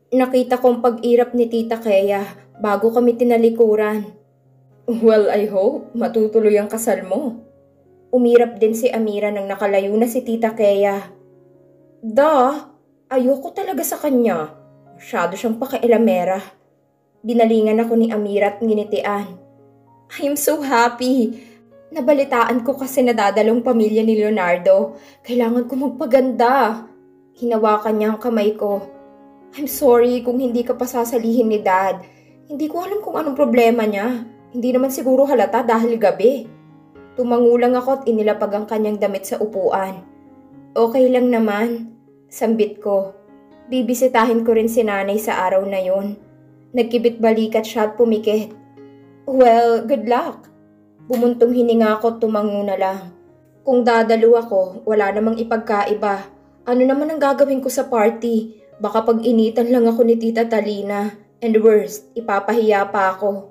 Nakita kong pag-irap ni Tita Kea bago kami tinalikuran. Well, I hope matutuloy ang kasal mo. Umirap din si Amira nang nakalayo na si Tita Kea. Ayoko talaga sa kanya. Masyado siyang pakailamera. Binalingan ako ni Amira at nginitian. I'm so happy. Nabalitaan ko kasi nadadalong pamilya ni Leonardo. Kailangan ko magpaganda. Hinawakan niya ang kamay ko. I'm sorry kung hindi ka pa sasalihin ni Dad. Hindi ko alam kung anong problema niya. Hindi naman siguro halata dahil gabi. Tumangulang ako at inilapag ang kanyang damit sa upuan. Okay lang naman, sambit ko. Bibisitahin ko rin si nanay sa araw na yon. Nagkibit balikat siya at pumikit. Well, good luck. Bumuntong hininga ako at tumango na lang. Kung dadalo ako, wala namang ipagkaiba. Ano naman ang gagawin ko sa party? Baka pag-initan lang ako ni Tita Talina. And worst, ipapahiya pa ako.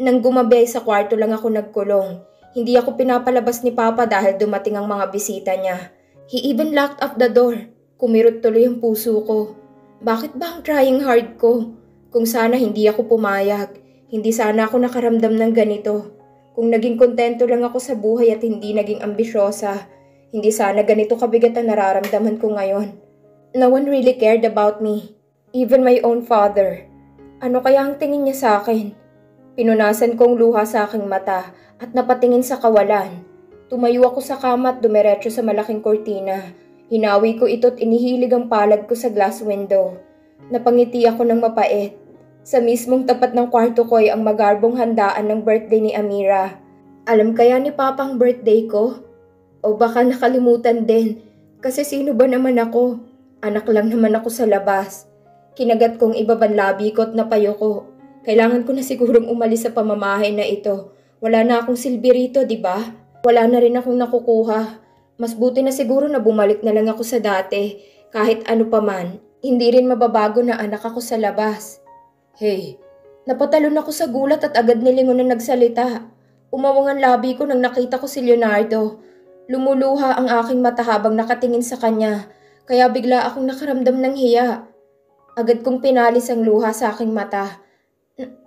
Nang gumabay sa kwarto lang ako nagkulong. Hindi ako pinapalabas ni Papa dahil dumating ang mga bisita niya. He even locked up the door. Kumirot tuloy ang puso ko. Bakit ba ang trying hard ko? Kung sana hindi ako pumayag. Hindi sana ako nakaramdam ng ganito. Kung naging kontento lang ako sa buhay at hindi naging ambisyosa, hindi sana ganito kabigat ang nararamdaman ko ngayon. No one really cared about me. Even my own father. Ano kaya ang tingin niya sa akin? Pinunasan kong luha sa aking mata at napatingin sa kawalan. Tumayo ako sa kama at dumiretso sa malaking kortina. Hinawi ko ito at inihilig ang palad ko sa glass window. Napangiti ako ng mapait. Sa mismong tapat ng kwarto ko ay ang magarbong handaan ng birthday ni Amira. Alam kaya ni Papa ang birthday ko? O baka nakalimutan din, kasi sino ba naman ako? Anak lang naman ako sa labas. Kinagat kong ibaban labi ko at napayo ko. Kailangan ko na sigurong umalis sa pamamahay na ito. Wala na akong silbi rito, di ba? Wala na rin akong nakukuha. Mas buti na siguro na bumalik na lang ako sa dati. Kahit ano pa man, hindi rin mababago na anak ako sa labas. Hey, napatalon ako sa gulat at agad nilingon na nagsalita. Umawang ang labi ko nang nakita ko si Leonardo. Lumuluha ang aking mata habang nakatingin sa kanya, kaya bigla akong nakaramdam ng hiya. Agad kong pinalis ang luha sa aking mata.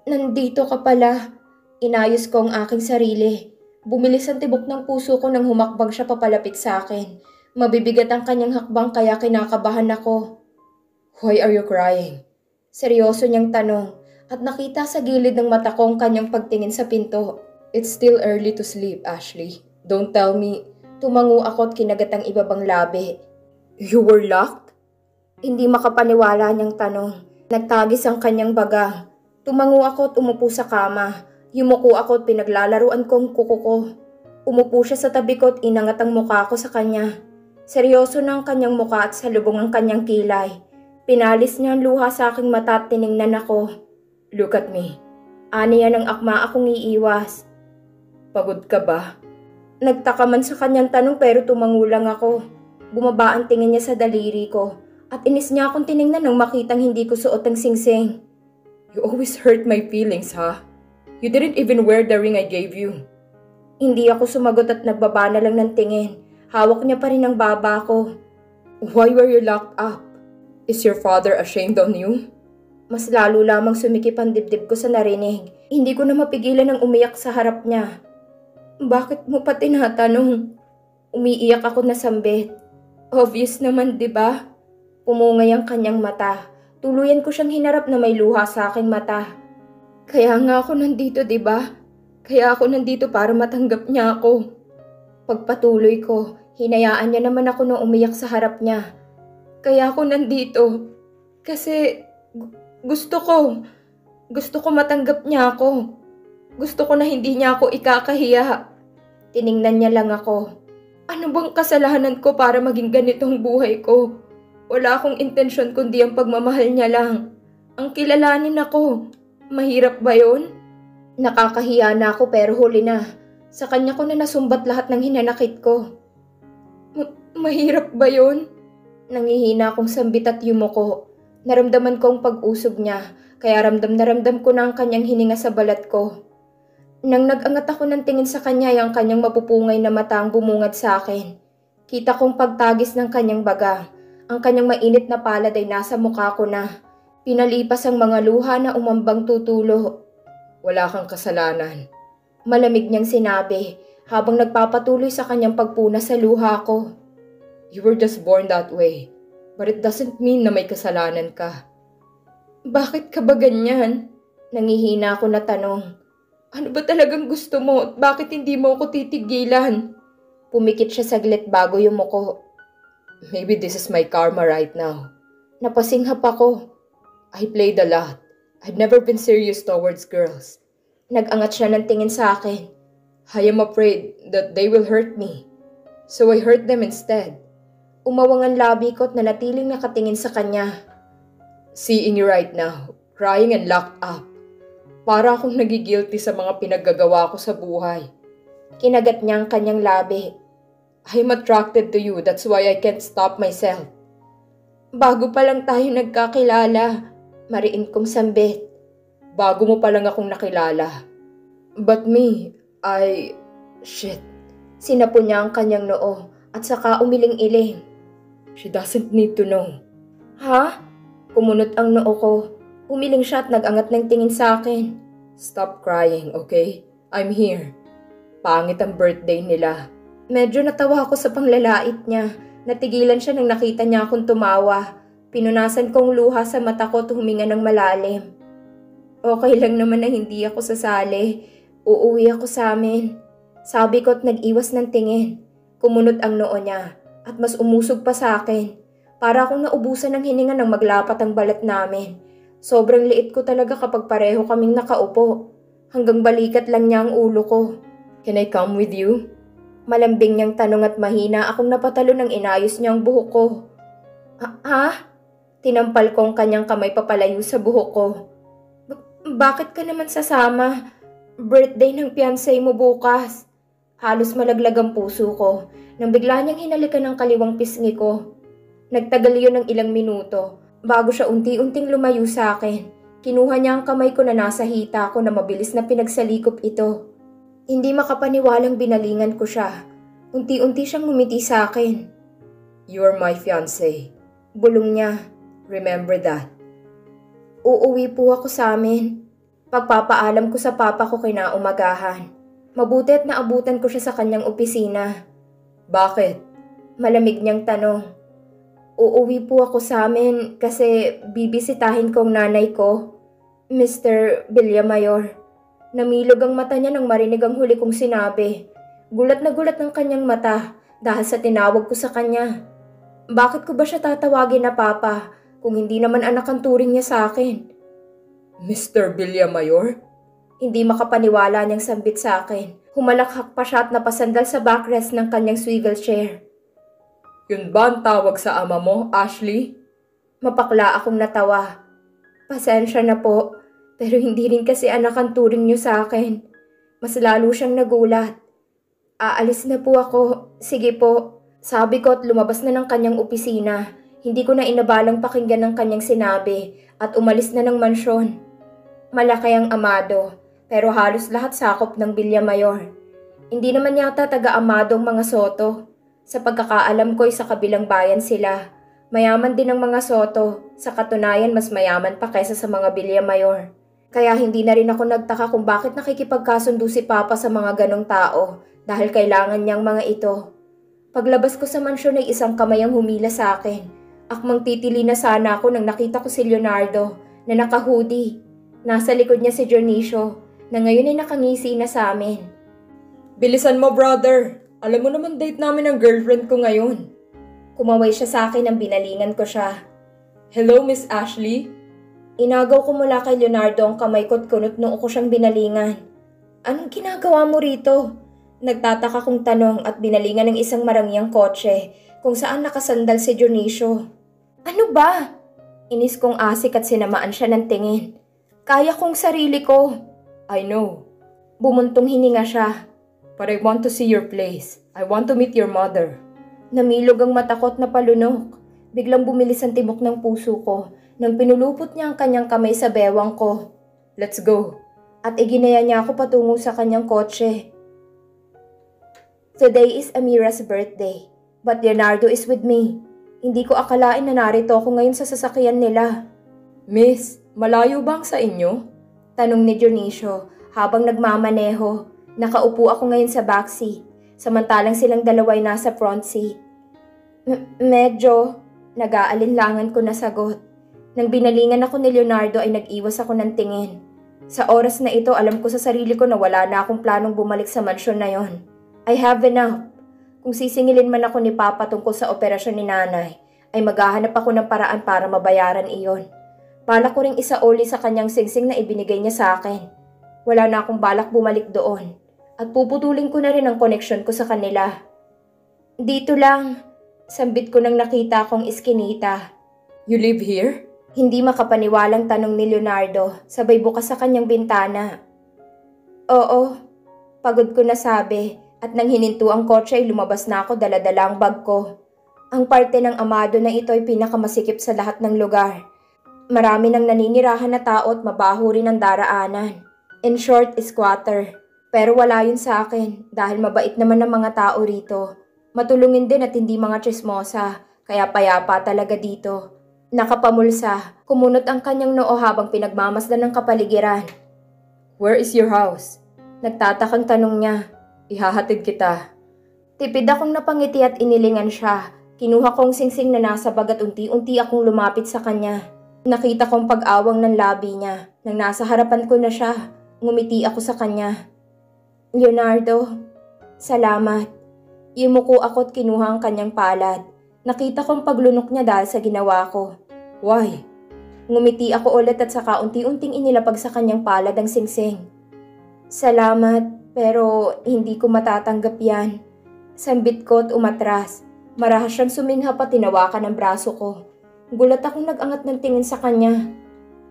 Nandito ka pala. Inayos ko ang aking sarili. Bumilis ang tibok ng puso ko nang humakbang siya papalapit sa akin. Mabibigat ang kanyang hakbang kaya kinakabahan ako. Why are you crying? Seryoso niyang tanong at nakita sa gilid ng mata ko ang kanyang pagtingin sa pinto. It's still early to sleep, Ashley. Don't tell me. Tumango ako at kinagat ang ibabang labi. You were locked? Hindi makapaniwala niyang tanong. Nagtagis ang kanyang baga. Tumango ako at umupo sa kama. Yumuko ako at pinaglalaruan ko ang kuko ko. Umupo siya sa tabi ko at inangat ang mukha ko sa kanya. Seryoso na ang kanyang mukha at salubong ang kanyang kilay. Pinalis niya ang luha sa aking mata at tiningnan ako. Look at me. Aniya ng akma akong iiwas. Pagod ka ba? Nagtaka man sa kanyang tanong pero tumangulang ako. Bumaba ang tingin niya sa daliri ko at inis niya akong tiningnan nang makitang hindi ko suot ang singsing. You always hurt my feelings, ha? You didn't even wear the ring I gave you. Hindi ako sumagot at nagbaba na lang ng tingin. Hawak niya pa rin ang baba ko. Why were you locked up? Is your father ashamed on you? Mas lalo lamang sumikip ang dibdib ko sa narinig. Hindi ko na mapigilan ang umiyak sa harap niya. Bakit mo pa tinatanong? Umiiyak ako na sambit. Obvious naman, di ba? Pumungay ang kanyang mata. Tuluyan ko siyang hinarap na may luha sa aking mata. Kaya nga ako nandito, di ba? Kaya ako nandito para matanggap niya ako. Pagpatuloy ko, hinayaan niya naman ako na umiyak sa harap niya. Kaya ako nandito. Kasi gusto ko matanggap niya ako. Gusto ko na hindi niya ako ikakahiya. Tiningnan niya lang ako. Ano bang kasalanan ko para maging ganitong buhay ko? Wala akong intensyon kundi ang pagmamahal niya lang. Ang kilalanin ako. Mahirap ba yun? Nakakahiya na ako pero huli na. Sa kanya ko na nasumbat lahat ng hinanakit ko. Mahirap ba yun? Nangihina akong sambit at yumuko. Naramdaman ko ang pag-usog niya, kaya ramdam na ramdam ko na ang kanyang hininga sa balat ko. Nang nag-angat ako ng tingin sa kanya, ang kanyang mapupungay na mata ang bumungad sa akin. Kita kong pagtagis ng kanyang baga. Ang kanyang mainit na palad ay nasa mukha ko na. Pinalipas ang mga luha na umambang tutulo. Wala kang kasalanan. Malamig niyang sinabi habang nagpapatuloy sa kanyang pagpuna sa luha ko. You were just born that way, but it doesn't mean na may kasalanan ka. Bakit ka ba ganyan? Nangihina ako na tanong. Ano ba talagang gusto mo at bakit hindi mo ako titigilan? Pumikit siya saglit bago yumuko. Maybe this is my karma right now. Napasinghap ako. I played a lot. I've never been serious towards girls. Nag-angat siya ng tingin sa akin. I am afraid that they will hurt me. So I hurt them instead. Umawang ang labi ko at nanatiling nakatingin sa kanya. Seeing you right now, crying and locked up. Para akong nagigilty sa mga pinaggagawa ko sa buhay. Kinagat niya ang kanyang labi. I'm attracted to you, that's why I can't stop myself. Bago pa lang tayo nagkakilala, mariin kong sambit. Bago mo pa lang akong nakilala. But me, Shit. Sinapo niya ang kanyang noo at saka umiling-iling. She doesn't need to know. Ha? Kumunot ang noo ko. Umiling siya at nag-angat ng tingin sa akin. Stop crying, okay? I'm here. Pangit ang birthday nila. Medyo natawa ako sa panglalait niya. Natigilan siya nang nakita niya akong tumawa. Pinunasan kong luha sa mata ko at huminga ng malalim. Okay lang naman na hindi ako sasali. Uuwi ako sa amin. Sabi ko at nag-iwas ng tingin. Kumunot ang noo niya at mas umusog pa sa akin. Para akong naubusan ng hininga nang maglapat ang balat namin. Sobrang liit ko talaga kapag pareho kaming nakaupo. Hanggang balikat lang niya ang ulo ko. Can I come with you? Malambing niyang tanong at mahina akong napatalo nang inayos niyang buhok ko. Ha? Tinampal ko ang kanyang kamay papalayo sa buhok ko. Bakit ka naman sasama? Birthday ng fiancé mo bukas. Halos malaglag ang puso ko nang bigla niyang hinalikan ng kaliwang pisngi ko. Nagtagal yun ng ilang minuto bago siya unti-unting lumayo sa akin. Kinuha niya ang kamay ko na nasa hita ko na mabilis na pinagsalikop ito. Hindi makapaniwalang binalingan ko siya. Unti-unti siyang ngumiti sa akin. You are my fiancé. Bulong niya. Remember that. Uuwi po ako sa amin. Pagpapaalam ko sa papa ko kinaumagahan. Mabuti at naabutan ko siya sa kanyang opisina. Bakit? Malamig niyang tanong. Uuwi po ako sa amin kasi bibisitahin ko ang nanay ko, Mr. Villamayor. Namilog ang mata niya nang marinig ang huli kong sinabi. Gulat na gulat ng kanyang mata dahil sa tinawag ko sa kanya. Bakit ko ba siya tatawagin na papa kung hindi naman anak ang turing niya sa akin? Mr. Villamayor? Hindi makapaniwala niyang sambit sa akin. Humalakhak pa siya at napasandal sa backrest ng kanyang swivel chair. Yun ba ang tawag sa ama mo, Ashley? Mapakla akong natawa. Pasensya na po. Pero hindi rin kasi anak ang turing niyo sa akin. Mas lalo siyang nagulat. Aalis na po ako. Sige po. Sabi ko at lumabas na ng kanyang opisina. Hindi ko na inabalang pakinggan ng kanyang sinabi at umalis na ng mansyon. Malaki ang Amado, pero halos lahat sakop ng Villamayor. Hindi naman yata taga-Amado ang mga Soto. Sa pagkakaalam ko'y sa kabilang bayan sila. Mayaman din ang mga Soto. Sa katunayan mas mayaman pa kaysa sa mga Villamayor. Kaya hindi na rin ako nagtaka kung bakit nakikipagkasundo si Papa sa mga ganong tao dahil kailangan niyang mga ito. Paglabas ko sa mansyon ay isang kamay ang humila sa akin. Akmang titili na sana ako nang nakita ko si Leonardo na naka-hoodie. Nasa likod niya si Dionisio na ngayon ay nakangisi na sa amin. Bilisan mo, brother. Alam mo naman date namin ang girlfriend ko ngayon. Kumaway siya sa akin nang binalingan ko siya. Hello, Miss Ashley? Inagaw ko mula kay Leonardo ang kamay ko at kunot noo ko siyang binalingan. Anong ginagawa mo rito? Nagtataka kong tanong at binalingan ng isang marangyang kotse kung saan nakasandal si Dionisio. Ano ba? Inis kong asik at sinamaan siya ng tingin. Kaya kong sarili ko. I know. Bumuntong hininga siya. But I want to see your place. I want to meet your mother. Namilog ang mata ko at napalunok. Biglang bumilis ang tibok ng puso ko nang pinulupot niya ang kanyang kamay sa bewang ko. Let's go. At iginaya niya ako patungo sa kanyang kotse. Today is Amira's birthday, but Leonardo is with me. Hindi ko akalain na narito ako ngayon sa sasakyan nila. Miss, malayo bang sa inyo? Tanong ni Dionisio habang nagmamaneho. Nakaupo ako ngayon sa backseat, samantalang silang dalaway nasa front seat. Medyo, nag-aalinlangan ko na sagot. Nang binalingan ako ni Leonardo ay nag-iwas ako ng tingin. Sa oras na ito, alam ko sa sarili ko na wala na akong planong bumalik sa mansyon na yon. I have enough. Kung sisingilin man ako ni Papa tungkol sa operasyon ni Nanay, ay maghahanap ako ng paraan para mabayaran iyon. Balak ko ring isauli sa kanyang singsing na ibinigay niya sa akin. Wala na akong balak bumalik doon. At puputulin ko na rin ang koneksyon ko sa kanila. Dito lang, sambit ko nang nakita akong iskinita. You live here? Hindi makapaniwalang tanong ni Leonardo, sabay bukas sa kanyang bintana. Oo, pagod ko na sabi, at nang hininto ang kotse ay lumabas na ako dala-dala ang bag ko. Ang parte ng amado na ito ay pinakamasikip sa lahat ng lugar. Marami nang naninirahan na tao at mabaho rin ang daraanan. In short, squatter. Pero wala yun sa akin dahil mabait naman ang mga tao rito. Matulungin din at hindi mga chismosa, kaya payapa talaga dito. Nakapamulsa, kumunot ang kanyang noo habang pinagmamasdan ng kapaligiran. Where is your house? Nagtatakang tanong niya. Ihahatid kita. Tipid akong napangiti at inilingan siya. Kinuha kong singsing na nasa bag at unti-unti akong lumapit sa kanya. Nakita kong pag-awang ng labi niya. Nang nasa harapan ko na siya, ngumiti ako sa kanya. Leonardo, salamat. Yumuko ako at kinuha ang kanyang palad. Nakita kong paglunok niya dahil sa ginawa ko. Why? Ngumiti ako ulit at saka unti-unting inilapag sa kanyang palad ang singsing. Salamat, pero hindi ko matatanggap yan. Sambit ko at umatras. Marahas siyang suminghap at tinawakan ang braso ko. Gulat akong nag-angat ng tingin sa kanya.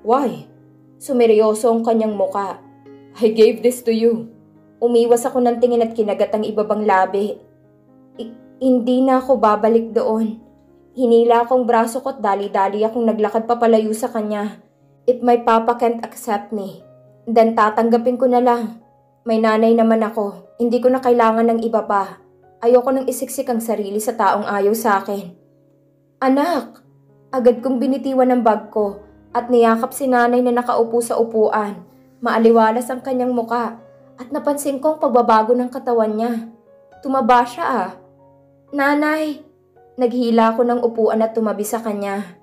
Why? Sumeryoso ang kanyang muka. I gave this to you. Umiwas ako ng tingin at kinagat ang ibabang labi. Hindi na ako babalik doon. Hinila akong braso ko at dali-dali akong naglakad papalayo sa kanya. If my papa can't accept me, then tatanggapin ko na lang. May nanay naman ako. Hindi ko na kailangan ng iba pa. Ayoko nang isiksik ang sarili sa taong ayaw sa akin. Anak! Agad kong binitiwan ang bag ko at niyakap si nanay na nakaupo sa upuan. Maaliwalas ang kanyang muka at napansin kong pagbabago ng katawan niya. Tumaba siya ah. Nanay! Naghila ako ng upuan at tumabi sa kanya.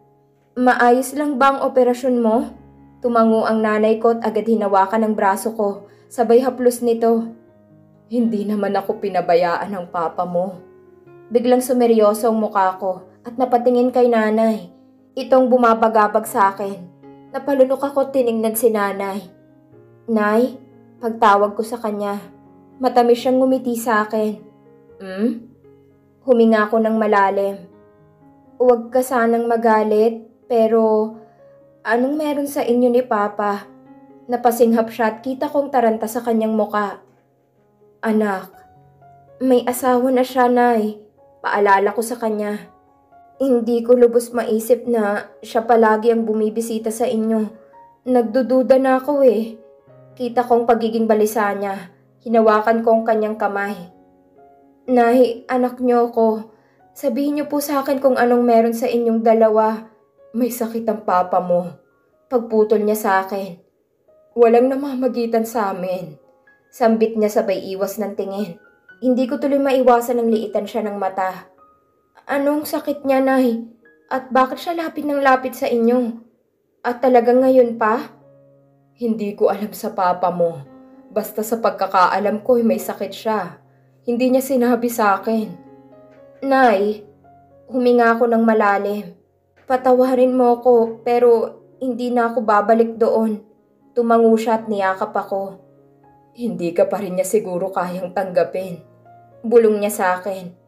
Maayos lang ba ang operasyon mo? Tumango ang nanay ko at agad hinawakan ang braso ko. Sabay haplos nito. Hindi naman ako pinabayaan ng papa mo. Biglang sumeryoso ang mukha ko at napatingin kay nanay. Itong bumabagabag sa akin. Napalunok ako at tiningnan si nanay. Nay, pagtawag ko sa kanya. Matamis siyang ngumiti sa akin. Huminga ako ng malalim. Huwag ka sanang magalit, pero anong meron sa inyo ni Papa? Napasinghap siya at kita kong taranta sa kanyang muka. Anak, may asawa na siya, Nay. Paalala ko sa kanya. Hindi ko lubos maisip na siya palagi ang bumibisita sa inyo. Nagdududa na ako eh. Kita kong pagiging balisa niya. Hinawakan ko ang kanyang kamay. Nay, anak niyo ko. Sabihin niyo po sa akin kung anong meron sa inyong dalawa. May sakit ang papa mo. Pagputol niya sa akin. Walang namamagitan sa amin. Sambit niya sabay iwas ng tingin. Hindi ko tuloy maiwasan ng liitan siya ng mata. Anong sakit niya, Nay? At bakit siya lapit ng lapit sa inyo? At talagang ngayon pa? Hindi ko alam sa papa mo. Basta sa pagkakaalam ko may sakit siya. Hindi niya sinabi sa akin. Nay, huminga ako ng malalim. Patawarin mo ko pero hindi na ako babalik doon. Tumango siya at niyakap ako. Hindi ka pa rin niya siguro kayang tanggapin. Bulong niya sa akin.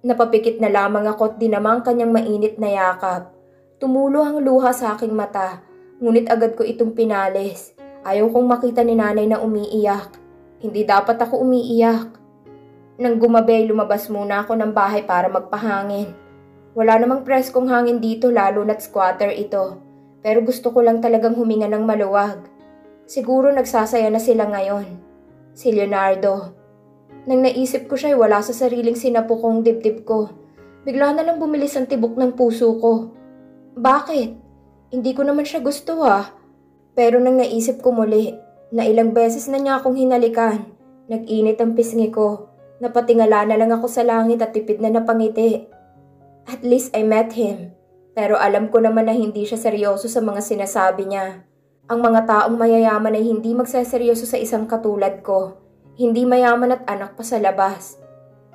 Napapikit na lamang ako at dinamang kanyang mainit na yakap. Tumulo ang luha sa aking mata, ngunit agad ko itong pinalis. Ayaw kong makita ni nanay na umiiyak. Hindi dapat ako umiiyak. Nang gumabi, lumabas muna ako ng bahay para magpahangin. Wala namang preskong hangin dito lalo na't squatter ito. Pero gusto ko lang talagang huminga ng maluwag. Siguro nagsasaya na sila ngayon. Si Leonardo. Nang naisip ko siya'y wala sa sariling sinapukong dibdib ko. Bigla na lang bumilis ang tibok ng puso ko. Bakit? Hindi ko naman siya gusto Pero nang naisip ko muli na ilang beses na niya akong hinalikan, nag-init ang pisngi ko. Napatingala na lang ako sa langit at tipid na napangiti. At least I met him. Pero alam ko naman na hindi siya seryoso sa mga sinasabi niya. Ang mga taong mayayaman ay hindi magseseryoso sa isang katulad ko. Hindi mayaman at anak pa sa labas.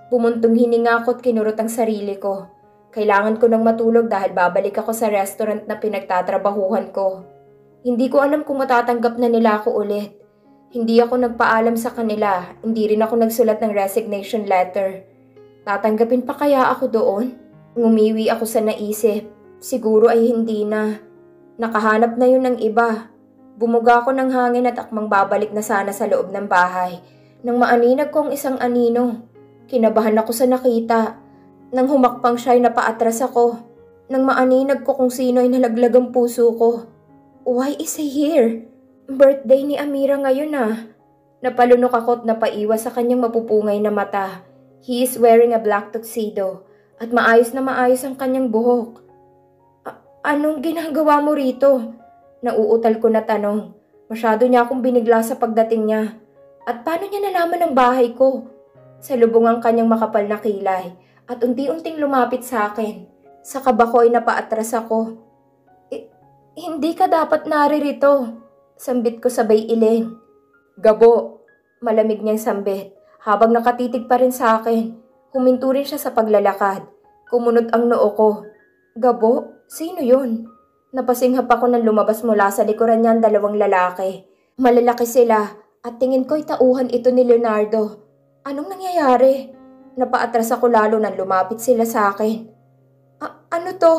Pumuntong hininga ako at kinurot ang sarili ko. Kailangan ko nang matulog dahil babalik ako sa restaurant na pinagtatrabahuhan ko. Hindi ko alam kung matatanggap na nila ako ulit. Hindi ako nagpaalam sa kanila, hindi rin ako nagsulat ng resignation letter. Tatanggapin pa kaya ako doon? Ngumiwi ako sa naisip. Siguro ay hindi na. Nakahanap na yun ng iba. Bumuga ako ng hangin at akmang babalik na sana sa loob ng bahay. Nang maaninag ko ang isang anino. Kinabahan ako sa nakita. Nang humakpang siya ay napaatras ako. Nang maaninag ko kung sino ay nalaglag ang puso ko. Why is he here? Birthday ni Amira ngayon Napalunok ako at napaiwas sa kanyang mapupungay na mata. He is wearing a black tuxedo at maayos na maayos ang kanyang buhok. Anong ginagawa mo rito? Nauutal ko na tanong. Masyado niya akong binigla sa pagdating niya. At paano niya nalaman ang bahay ko? Salubong ang kanyang makapal na kilay at unti-unting lumapit sa akin. Sa kaba ko ay napaatras ako. Hindi ka dapat naririto. Sambit ko sabay iling. Gabo, malamig niyang sambit. Habang nakatitig pa rin sa akin, huminto rin siya sa paglalakad. Kumunot ang noo ko. Gabo, sino yun? Napasinghap ako nang lumabas mula sa likuran niya ang dalawang lalaki. Malalaki sila at tingin ko'y tauhan ito ni Leonardo. Anong nangyayari? Napaatras ako lalo nang lumapit sila sa akin. Ano to?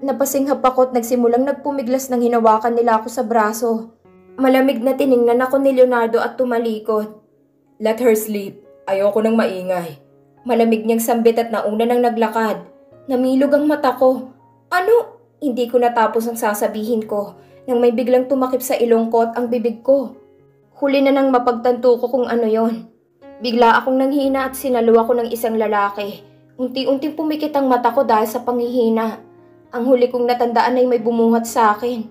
Napasinghap ako at nagsimulang nagpumiglas nang hinawakan nila ako sa braso. Malamig na tiningnan ako ni Leonardo at tumalikod. Let her sleep. Ayoko nang maingay. Malamig niyang sambit at nauna nang naglakad. Namilog ang mata ko. Ano? Hindi ko natapos ang sasabihin ko nang may biglang tumakip sa ilong ko at ang bibig ko. Huli na nang mapagtanto ko kung ano yon. Bigla akong nanghina at sinaluwa ko ng isang lalaki. Unti-unting pumikit ang mata ko dahil sa panghihina. Ang huli kong natandaan ay may bumuhat sa akin.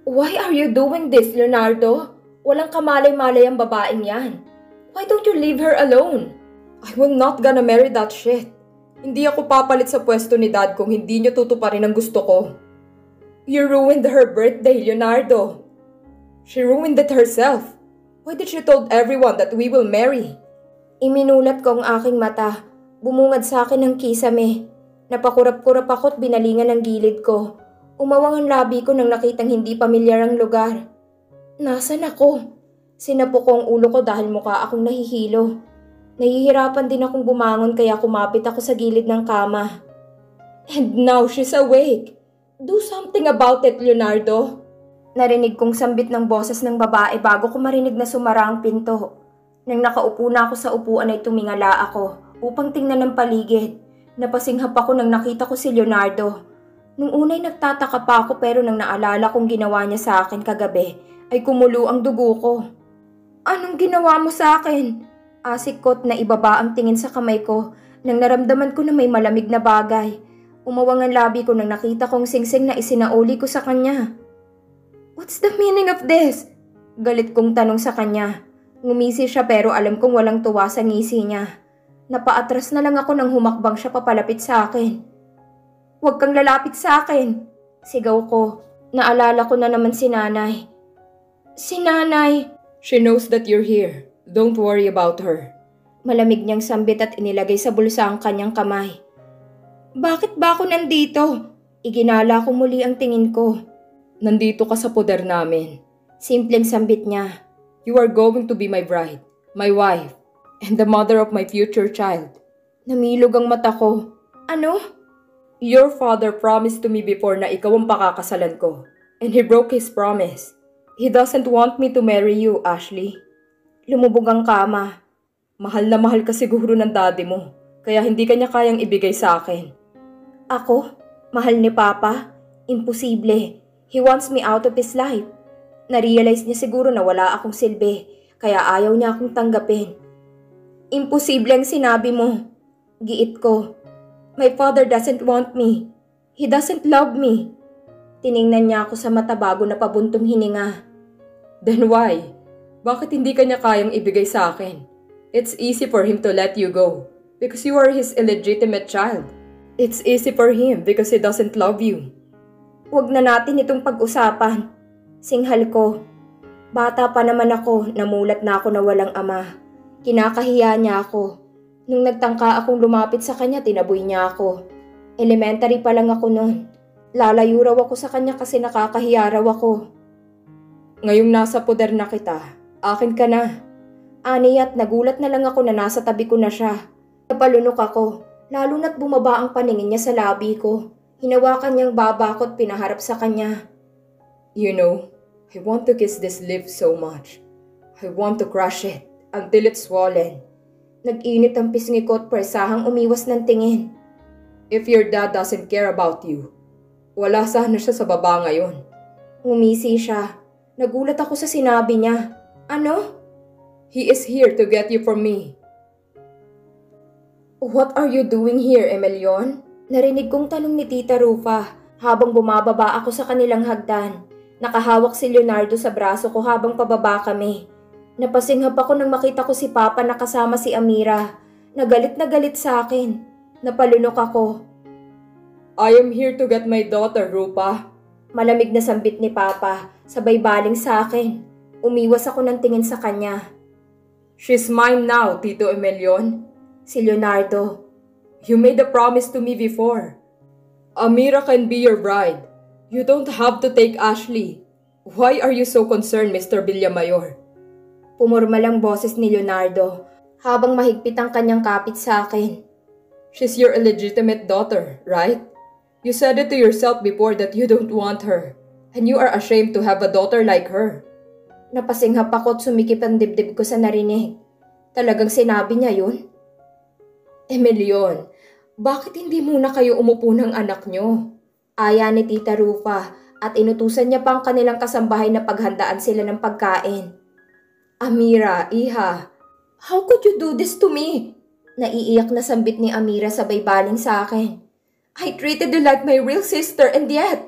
Why are you doing this, Leonardo? Walang kamalay-malay ang babaeng yan. Why don't you leave her alone? I will not gonna marry that shit. Hindi ako papalit sa pwesto ni Dad kung hindi niyo tutuparin ang gusto ko. You ruined her birthday, Leonardo. She ruined it herself. Why did she told everyone that we will marry? Iminulat ko ang aking mata. Bumungad sa akin ang kisame. Napakurap-kurap ako at binalingan ang gilid ko. Umawang ang labi ko nang nakitang hindi pamilyar ang lugar. Nasaan ako? Sinapo ko ang ulo ko dahil mukha akong nahihilo. Nahihirapan din akong bumangon kaya kumapit ako sa gilid ng kama. And now she's awake. Do something about it, Leonardo. Narinig kong sambit ng boses ng babae bago ko marinig na sumara ang pinto. Nang nakaupo na ako sa upuan ay tumingala ako upang tingnan ang paligid. Napasinghap ako nang nakita ko si Leonardo. Nung unay nagtataka pa ako pero nang naalala kong ginawa niya sa akin kagabi ay kumulo ang dugo ko. Anong ginawa mo sa akin? Asikot na ibaba ang tingin sa kamay ko nang naramdaman ko na may malamig na bagay. Umawang ang labi ko nang nakita kong singsing na isinauli ko sa kanya. What's the meaning of this? Galit kong tanong sa kanya. Ngumisi siya pero alam kong walang tuwa sa ngisi niya. Napaatras na lang ako nang humakbang siya papalapit sa akin. Huwag kang lalapit sa akin. Sigaw ko. Naalala ko na naman si Nanay. Si Nanay. She knows that you're here. Don't worry about her. Malamig niyang sambit at inilagay sa bulsa ang kanyang kamay. Bakit ba ako nandito? Iginala ko muli ang tingin ko. Nandito ka sa poder namin. Simpleng sambit niya. You are going to be my bride, my wife, and the mother of my future child. Namilog ang mata ko. Ano? Your father promised to me before na ikaw ang pakakasalan ko. And he broke his promise. He doesn't want me to marry you, Ashley. Lumubog ang kama. Mahal na mahal ka siguro ng daddy mo. Kaya hindi kanya kayang ibigay sa akin. Ako? Mahal ni Papa? Imposible. He wants me out of his life. Narealize niya siguro na wala akong silbi. Kaya ayaw niya akong tanggapin. Imposible ang sinabi mo. Giit ko. My father doesn't want me. He doesn't love me. Tiningnan niya ako sa mata bago na pabuntong hininga. Then why? Bakit hindi kanya kayang ibigay sa akin? It's easy for him to let you go because you are his illegitimate child. It's easy for him because he doesn't love you. Huwag na natin itong pag-usapan. Singhal ko. Bata pa naman ako, namulat na ako na walang ama. Kinakahiya niya ako. Nung nagtangka akong lumapit sa kanya, tinaboy niya ako. Elementary pa lang ako noon. Lalayo raw ako sa kanya kasi nakakahiya raw ako. Ngayong nasa poder na kita, akin ka na. Aniya't nagulat na lang ako na nasa tabi ko na siya. Napalunok ako, lalo na't bumaba ang paningin niya sa labi ko. Hinawakan niyang baba ko at pinaharap sa kanya. You know, I want to kiss this lip so much. I want to crush it until it's swollen. Nag-init ang pisngi ko at presahang umiwas ng tingin. If your dad doesn't care about you, wala sana siya sa baba ngayon. Umisi siya. Nagulat ako sa sinabi niya. Ano? He is here to get you from me. What are you doing here, Emelion? Narinig kong tanong ni Tita Rufa habang bumababa ako sa kanilang hagdan. Nakahawak si Leonardo sa braso ko habang pababa kami. Napasinghap ako nang makita ko si Papa na kasama si Amira. Nagalit na galit sa akin. Napalunok ako. I am here to get my daughter, Rupa. Malamig na sambit ni Papa, sabay baling sa akin. Umiwas ako ng tingin sa kanya. She's mine now, Tito Emelion. Si Leonardo. You made a promise to me before. Amira can be your bride. You don't have to take Ashley. Why are you so concerned, Mr. Villamayor? Pumurma lang boses ni Leonardo habang mahigpit ang kanyang kapit sa akin. She's your illegitimate daughter, right? You said it to yourself before that you don't want her, and you are ashamed to have a daughter like her. Napasinghap ako at sumikip ang dibdib ko sa narinig. Talagang sinabi niya yun? Emelion, bakit hindi muna kayo umupo ng anak niyo? Aya ni Tita Rufa at inutusan niya pa ang kanilang kasambahay na paghandaan sila ng pagkain. Amira, iha. How could you do this to me? Naiiyak na sambit ni Amira sabay baling sa akin. I treated you like my real sister and yet...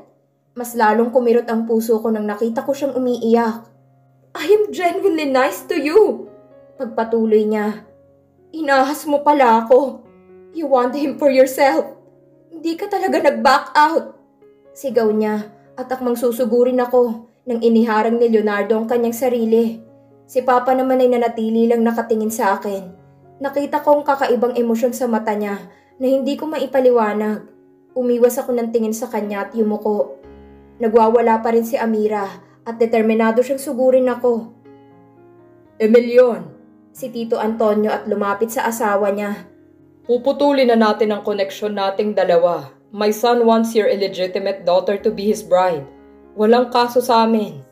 Mas lalong kumirot ang puso ko nang nakita ko siyang umiiyak. I am genuinely nice to you. Pagpatuloy niya. Inahas mo pala ako. You want him for yourself. Hindi ka talaga nag-back out. Sigaw niya at akmang susugurin ako nang iniharang ni Leonardo ang kanyang sarili. Si Papa naman ay nanatili lang nakatingin sa akin. Nakita ko ang kakaibang emosyon sa mata niya na hindi ko maipaliwanag. Umiwas ako ng tingin sa kanya at yumuko. Nagwawala pa rin si Amira at determinado siyang sugurin ako. Emelion, si Tito Antonio at lumapit sa asawa niya. Puputulin na natin ang koneksyon nating dalawa. My son wants your illegitimate daughter to be his bride. Walang kaso sa amin.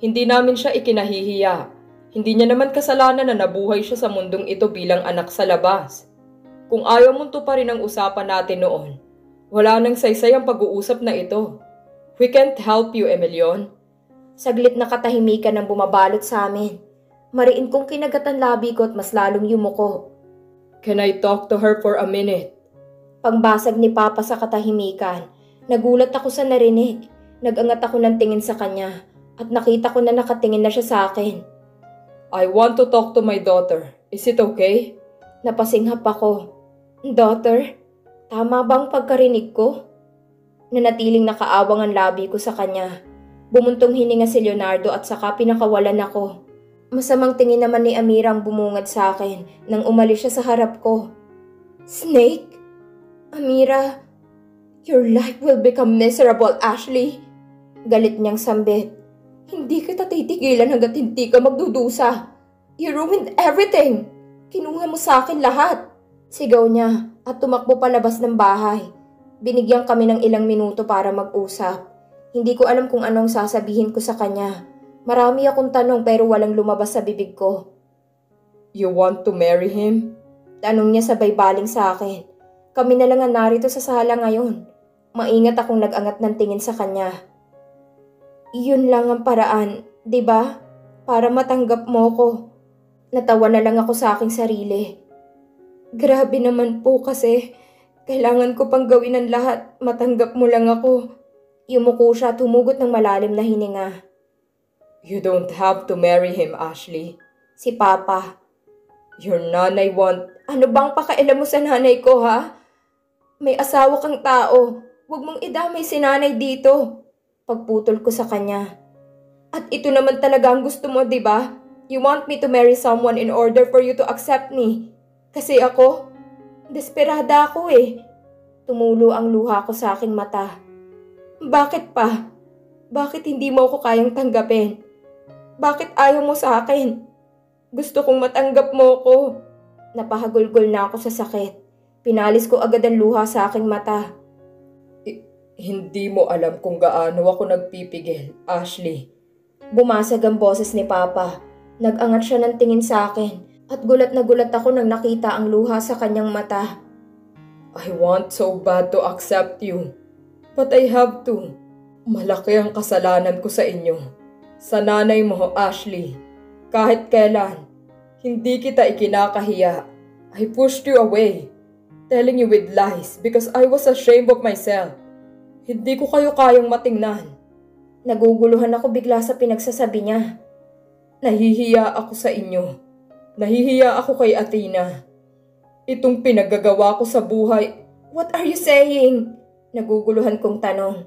Hindi namin siya ikinahihiya. Hindi niya naman kasalanan na nabuhay siya sa mundong ito bilang anak sa labas. Kung ayaw mong tuparin ang usapan natin noon, wala nang saysay ang pag-uusap na ito. We can't help you, Emelion. Saglit na katahimikan ang bumabalot sa amin. Mariin kong kinagat ang labi ko at mas lalong yumuko. Can I talk to her for a minute? Pangbasag ni Papa sa katahimikan. Nagulat ako sa narinig. Nagangat ako ng tingin sa kanya at nakita ko na nakatingin na siya sa akin. I want to talk to my daughter. Is it okay? Napasinghap ako. Daughter? Tama bang pagkarinig ko? Nanatiling nakaawang ang labi ko sa kanya. Bumuntong hininga si Leonardo at saka pinakawalan ako. Masamang tingin naman ni Amira ang bumungad sa akin nang umalis siya sa harap ko. Snake? Amira, your life will become miserable, Ashley. Galit niyang sambit. Hindi kita titigilan hanggat hindi ka magdudusa. You ruined everything. Kinuha mo sa akin lahat. Sigaw niya at tumakbo palabas ng bahay. Binigyan kami ng ilang minuto para mag-usap. Hindi ko alam kung anong sasabihin ko sa kanya. Marami akong tanong pero walang lumabas sa bibig ko. You want to marry him? Tanong niya sabay baling sa akin. Kami na lang ang narito sa sala ngayon. Maingat akong nag-angat ng tingin sa kanya. Iyon lang ang paraan, di ba? Para matanggap mo ko. Natawa na lang ako sa aking sarili. Grabe naman po kasi. Kailangan ko pang gawin ang lahat. Matanggap mo lang ako. Yumuko siya at humugot ng malalim na hininga. You don't have to marry him, Ashley. Si Papa. Your nanay Ano bang pakailan mo sa nanay ko, ha? May asawa kang tao. Huwag mong idamay si nanay dito. Pagputol ko sa kanya. At ito naman talaga ang gusto mo, di ba? You want me to marry someone in order for you to accept me. Kasi ako, desperada ako eh. Tumulo ang luha ko sa aking mata. Bakit pa? Bakit hindi mo ako kayang tanggapin? Bakit ayaw mo sa akin? Gusto kong matanggap mo ko. Napahagulgol na ako sa sakit. Pinalis ko agad ang luha sa aking mata. Hindi mo alam kung gaano ako nagpipigil, Ashley. Bumasag ang boses ni Papa. Nag-angat siya ng tingin sa akin at gulat na gulat ako nang nakita ang luha sa kanyang mata. I want so bad to accept you, but I have to. Malaki ang kasalanan ko sa inyo. Sa nanay mo, Ashley. Kahit kailan, hindi kita ikinakahiya. I pushed you away, telling you with lies because I was ashamed of myself. Hindi ko kayo kayang matingnan. Naguguluhan ako bigla sa pinagsasabi niya. Nahihiya ako sa inyo. Nahihiya ako kay Athena. Itong pinaggagawa ko sa buhay. What are you saying? Naguguluhan kong tanong.